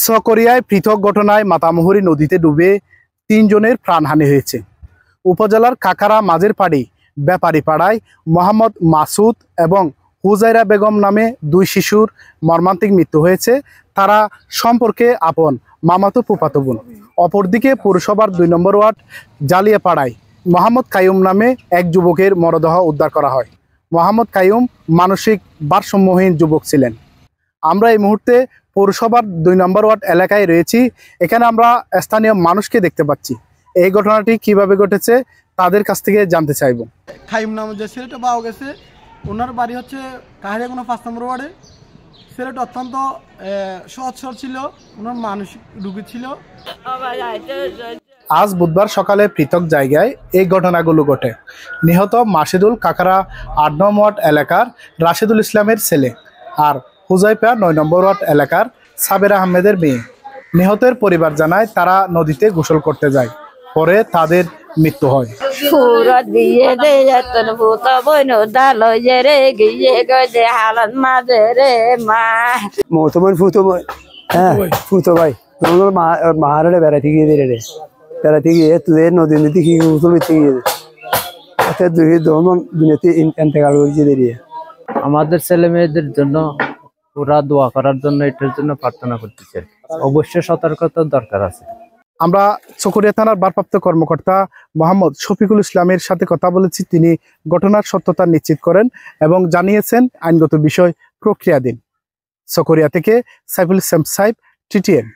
চকরিয়ায় পৃথক ঘটনায় মাতামুহুরী নদীতে ডুবে ৩ জনের প্রাণহানি হয়েছে। উপজেলার কাকারা মাঝের পাড়ি ব্যাপারী পাড়ায় মোহাম্মদ মাসুদ এবং হুজাইরা বেগম নামে ২ শিশুর মর্মান্তিক মৃত্যু হয়েছে। তারা সম্পর্কে আপন মামাতো ফুফাতো বোন। অপরদিকে পৌরসভার ২ নম্বর ওয়ার্ড জালিয়াপাড়ায় মোহাম্মদ কাইয়ুম নামে এক যুবকের মরদেহ উদ্ধার করা হয়। মোহাম্মদ কাইয়ুম মানসিক ভারসাম্যহীন যুবক ছিলেন। আমরা এই মুহূর্তে পৌরসভার ২ নম্বর ওয়ার্ড এলাকায় রয়েছি। এখানে আমরা স্থানীয় মানুষকে দেখতে পাচ্ছি। এই ঘটনাটি কিভাবে ঘটেছে তাদের কাছ থেকে জানতে চাইব। কাইয়ুম নামে যে ছেলেটা পাওয়া গেছে, ওনার বাড়ি হচ্ছে কাহিরিয়াগুনা ৫ নম্বর ওয়ার্ডে। ছেলেটা অত্যন্ত সচ্ছল ছিল, ওনার মানসিক রোগী ছিল। আজ বুধবার সকালে পৃথক জায়গায় এই ঘটনাগুলো ঘটে। নিহত মাসিদুল কাকারা ৮ নং ওয়ার্ড এলাকার রাশেদুল ইসলামের ছেলে, আর হুজাইফা ৯ নম্বর ওয়ার্ড এলাকার সাবের আহমেদের মেয়ে। নিহতের পরিবার জানায় তারা নদীতে গোসল করতে যায়, পরে তাদের মৃত্যু হয়। মাহারে বেড়াতে গিয়ে বেড়াতে গিয়ে তোদের নদী নদী কি গোসল করতে গিয়ে ইন্তেকাল করেছে। আমাদের ছেলে মেয়েদের জন্য ওরা দোয়া করার জন্য, এটার জন্য প্রার্থনা করতেছে। অবশ্যই সতর্কতার দরকার আছে। আমরা চকরিয়া থানার ভারপ্রাপ্ত কর্মকর্তা মোহাম্মদ শফিকুল ইসলামের সাথে কথা বলেছি। তিনি ঘটনার সত্যতা নিশ্চিত করেন এবং জানিয়েছেন আইনগত বিষয় প্রক্রিয়াধীন। চকরিয়া থেকে সাইফুল ইসলাম সাইফ, TTN।